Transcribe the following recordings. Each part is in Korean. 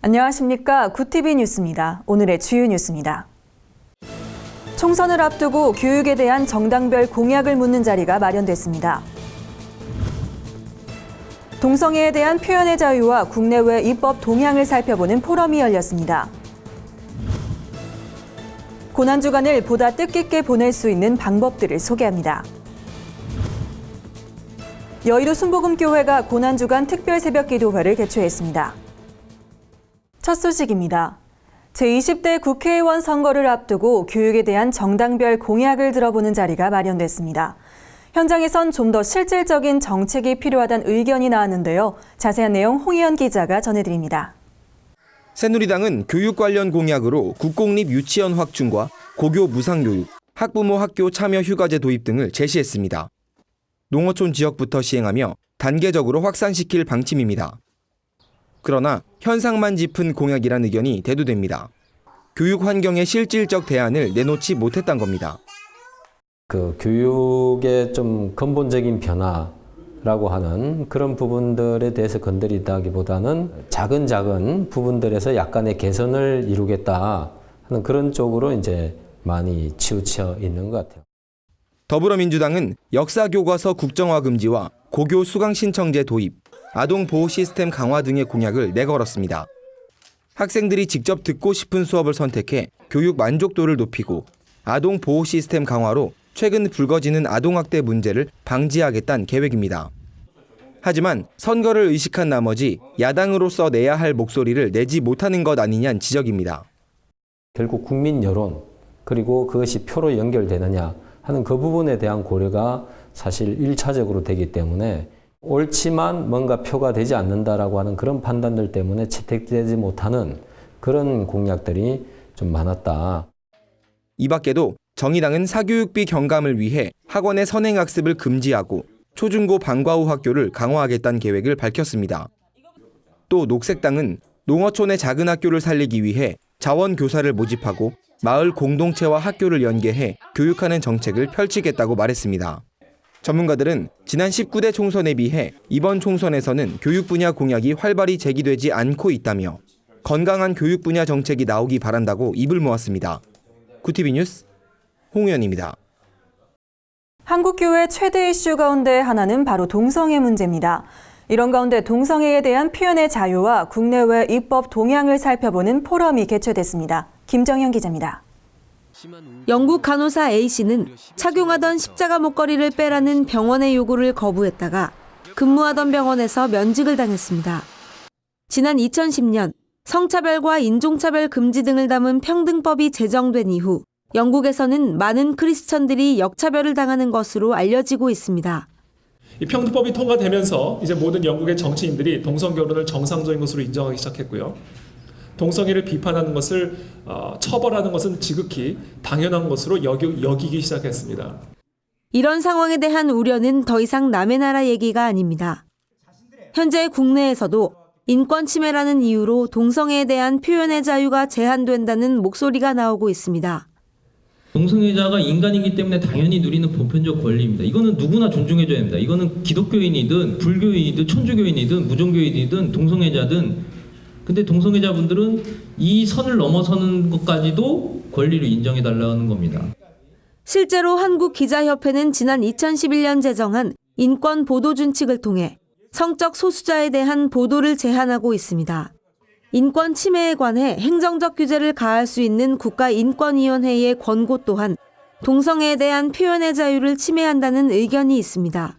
안녕하십니까. 구티비 뉴스입니다. 오늘의 주요 뉴스입니다. 총선을 앞두고 교육에 대한 정당별 공약을 묻는 자리가 마련됐습니다. 동성애에 대한 표현의 자유와 국내외 입법 동향을 살펴보는 포럼이 열렸습니다. 고난주간을 보다 뜻깊게 보낼 수 있는 방법들을 소개합니다. 여의도 순복음교회가 고난주간 특별 새벽기도회를 개최했습니다. 첫 소식입니다. 제20대 국회의원 선거를 앞두고 교육에 대한 정당별 공약을 들어보는 자리가 마련됐습니다. 현장에선 좀 더 실질적인 정책이 필요하다는 의견이 나왔는데요. 자세한 내용 홍희연 기자가 전해드립니다. 새누리당은 교육 관련 공약으로 국공립 유치원 확충과 고교 무상교육, 학부모 학교 참여 휴가제 도입 등을 제시했습니다. 농어촌 지역부터 시행하며 단계적으로 확산시킬 방침입니다. 그러나 현상만 짚은 공약이란 의견이 대두됩니다. 교육 환경의 실질적 대안을 내놓지 못했단 겁니다. 교육의 좀 근본적인 변화라고 하는 그런 부분들에 대해서 건드리다기보다는 작은 부분들에서 약간의 개선을 이루겠다 하는 그런 쪽으로 이제 많이 치우쳐 있는 것 같아요. 더불어민주당은 역사교과서 국정화 금지와 고교 수강 신청제 도입, 아동 보호 시스템 강화 등의 공약을 내걸었습니다. 학생들이 직접 듣고 싶은 수업을 선택해 교육 만족도를 높이고 아동 보호 시스템 강화로 최근 불거지는 아동학대 문제를 방지하겠다는 계획입니다. 하지만 선거를 의식한 나머지 야당으로서 내야 할 목소리를 내지 못하는 것 아니냐는 지적입니다. 결국 국민 여론 그리고 그것이 표로 연결되느냐 하는 그 부분에 대한 고려가 사실 1차적으로 되기 때문에 옳지만 뭔가 표가 되지 않는다라고 하는 그런 판단들 때문에 채택되지 못하는 그런 공약들이 좀 많았다. 이 밖에도 정의당은 사교육비 경감을 위해 학원의 선행학습을 금지하고 초중고 방과 후 학교를 강화하겠다는 계획을 밝혔습니다. 또 녹색당은 농어촌의 작은 학교를 살리기 위해 자원교사를 모집하고 마을 공동체와 학교를 연계해 교육하는 정책을 펼치겠다고 말했습니다. 전문가들은 지난 19대 총선에 비해 이번 총선에서는 교육 분야 공약이 활발히 제기되지 않고 있다며 건강한 교육 분야 정책이 나오기 바란다고 입을 모았습니다. 구티비 뉴스 홍우연입니다. 한국교회 최대 이슈 가운데 하나는 바로 동성애 문제입니다. 이런 가운데 동성애에 대한 표현의 자유와 국내외 입법 동향을 살펴보는 포럼이 개최됐습니다. 김정현 기자입니다. 영국 간호사 A씨는 착용하던 십자가 목걸이를 빼라는 병원의 요구를 거부했다가 근무하던 병원에서 면직을 당했습니다. 지난 2010년 성차별과 인종차별 금지 등을 담은 평등법이 제정된 이후 영국에서는 많은 크리스천들이 역차별을 당하는 것으로 알려지고 있습니다. 이 평등법이 통과되면서 이제 모든 영국의 정치인들이 동성 결혼을 정상적인 것으로 인정하기 시작했고요. 동성애를 비판하는 것을 처벌하는 것은 지극히 당연한 것으로 여기기 시작했습니다. 이런 상황에 대한 우려는 더 이상 남의 나라 얘기가 아닙니다. 현재 국내에서도 인권 침해라는 이유로 동성애에 대한 표현의 자유가 제한된다는 목소리가 나오고 있습니다. 동성애자가 인간이기 때문에 당연히 누리는 보편적 권리입니다. 이거는 누구나 존중해줘야 합니다. 이거는 기독교인이든 불교인이든 천주교인이든 무종교인이든 동성애자든 근데 동성애자분들은 이 선을 넘어서는 것까지도 권리를 인정해달라는 겁니다. 실제로 한국기자협회는 지난 2011년 제정한 인권 보도 준칙을 통해 성적 소수자에 대한 보도를 제한하고 있습니다. 인권 침해에 관해 행정적 규제를 가할 수 있는 국가인권위원회의 권고 또한 동성애에 대한 표현의 자유를 침해한다는 의견이 있습니다.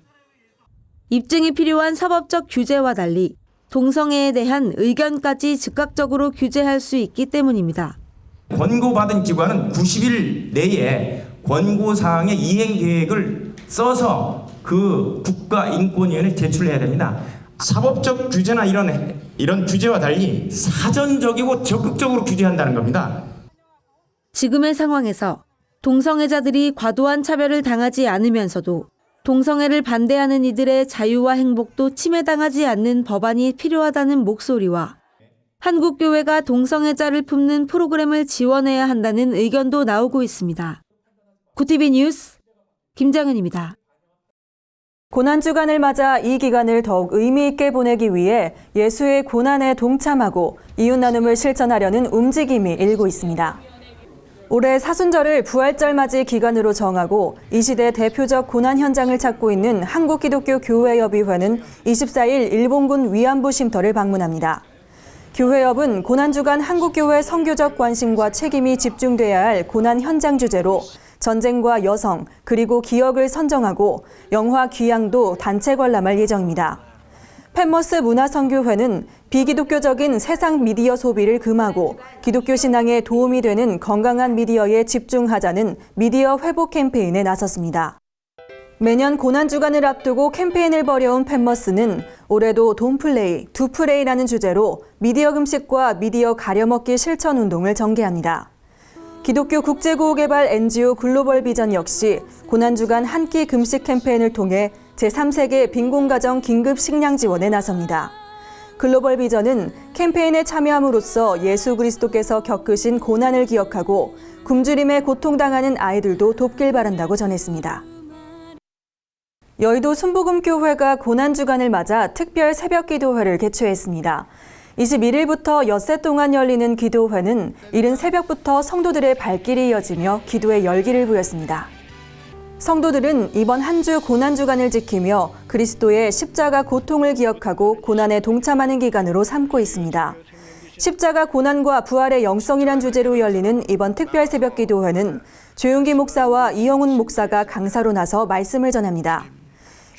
입증이 필요한 사법적 규제와 달리 동성애에 대한 의견까지 즉각적으로 규제할 수 있기 때문입니다. 권고받은 기관은 90일 내에 권고사항의 이행 계획을 써서 그 국가인권위원회에 제출해야 됩니다. 사법적 규제나 이런 규제와 달리 사전적이고 적극적으로 규제한다는 겁니다. 지금의 상황에서 동성애자들이 과도한 차별을 당하지 않으면서도 동성애를 반대하는 이들의 자유와 행복도 침해당하지 않는 법안이 필요하다는 목소리와 한국교회가 동성애자를 품는 프로그램을 지원해야 한다는 의견도 나오고 있습니다. 구티비 뉴스 김정은입니다. 고난주간을 맞아 이 기간을 더욱 의미 있게 보내기 위해 예수의 고난에 동참하고 이웃 나눔을 실천하려는 움직임이 일고 있습니다. 올해 사순절을 부활절 맞이 기간으로 정하고 이 시대 대표적 고난 현장을 찾고 있는 한국기독교교회협의회는 24일 일본군 위안부 쉼터를 방문합니다. 교회협은 고난주간 한국교회 선교적 관심과 책임이 집중돼야 할 고난 현장 주제로 전쟁과 여성, 그리고 기억을 선정하고 영화 귀향도 단체 관람할 예정입니다. 펜머스 문화선교회는 비기독교적인 세상 미디어 소비를 금하고 기독교 신앙에 도움이 되는 건강한 미디어에 집중하자는 미디어 회복 캠페인에 나섰습니다. 매년 고난주간을 앞두고 캠페인을 벌여온 펜머스는 올해도 돈플레이, 두플레이라는 주제로 미디어 금식과 미디어 가려먹기 실천 운동을 전개합니다. 기독교 국제구호개발 NGO 글로벌 비전 역시 고난주간 한 끼 금식 캠페인을 통해 제3세계 빈곤가정 긴급 식량 지원에 나섭니다. 글로벌 비전은 캠페인에 참여함으로써 예수 그리스도께서 겪으신 고난을 기억하고 굶주림에 고통당하는 아이들도 돕길 바란다고 전했습니다. 여의도 순복음교회가 고난주간을 맞아 특별 새벽기도회를 개최했습니다. 21일부터 엿새 동안 열리는 기도회는 이른 새벽부터 성도들의 발길이 이어지며 기도의 열기를 보였습니다. 성도들은 이번 한 주 고난주간을 지키며 그리스도의 십자가 고통을 기억하고 고난에 동참하는 기간으로 삼고 있습니다. 십자가 고난과 부활의 영성이란 주제로 열리는 이번 특별 새벽기도회는 조용기 목사와 이영훈 목사가 강사로 나서 말씀을 전합니다.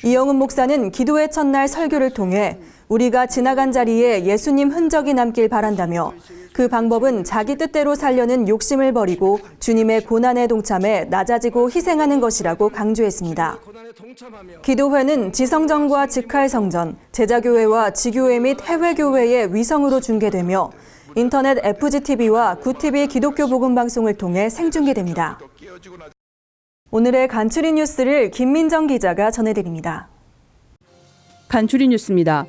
이영훈 목사는 기도의 첫날 설교를 통해 우리가 지나간 자리에 예수님 흔적이 남길 바란다며 그 방법은 자기 뜻대로 살려는 욕심을 버리고 주님의 고난에 동참해 낮아지고 희생하는 것이라고 강조했습니다. 기도회는 지성전과 직할성전, 제자교회와 지교회 및 해외교회의 위성으로 중계되며 인터넷 FGTV와 구TV 기독교 복음방송을 통해 생중계됩니다. 오늘의 간추린 뉴스를 김민정 기자가 전해드립니다. 간추린 뉴스입니다.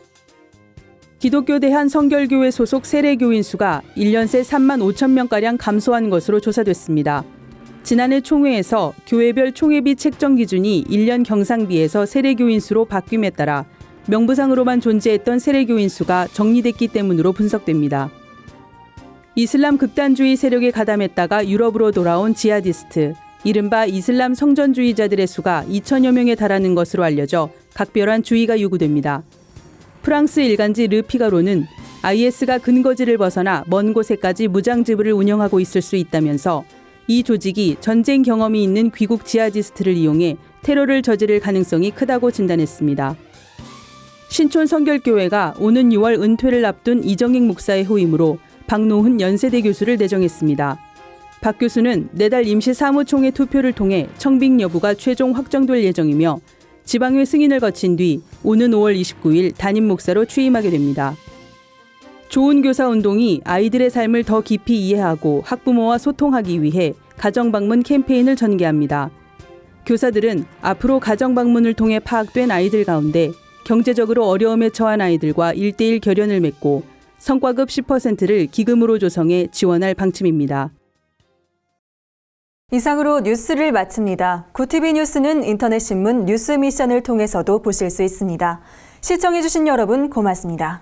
기독교 대한성결교회 소속 세례교인 수가 1년 새 3만 5천 명가량 감소한 것으로 조사됐습니다. 지난해 총회에서 교회별 총회비 책정 기준이 1년 경상비에서 세례교인 수로 바뀜에 따라 명부상으로만 존재했던 세례교인 수가 정리됐기 때문으로 분석됩니다. 이슬람 극단주의 세력에 가담했다가 유럽으로 돌아온 지하디스트, 이른바 이슬람 성전주의자들의 수가 2천여 명에 달하는 것으로 알려져 각별한 주의가 요구됩니다. 프랑스 일간지 르피가로는 IS가 근거지를 벗어나 먼 곳에까지 무장지부를 운영하고 있을 수 있다면서 이 조직이 전쟁 경험이 있는 귀국 지하디스트를 이용해 테러를 저지를 가능성이 크다고 진단했습니다. 신촌 성결교회가 오는 6월 은퇴를 앞둔 이정익 목사의 후임으로 박노훈 연세대 교수를 내정했습니다. 박 교수는 내달 임시 사무총회 투표를 통해 청빙 여부가 최종 확정될 예정이며 지방회 승인을 거친 뒤 오는 5월 29일 담임 목사로 취임하게 됩니다. 좋은 교사 운동이 아이들의 삶을 더 깊이 이해하고 학부모와 소통하기 위해 가정방문 캠페인을 전개합니다. 교사들은 앞으로 가정방문을 통해 파악된 아이들 가운데 경제적으로 어려움에 처한 아이들과 1:1 결연을 맺고 성과급 10%를 기금으로 조성해 지원할 방침입니다. 이상으로 뉴스를 마칩니다. 구TV 뉴스는 인터넷 신문 뉴스 미션을 통해서도 보실 수 있습니다. 시청해주신 여러분 고맙습니다.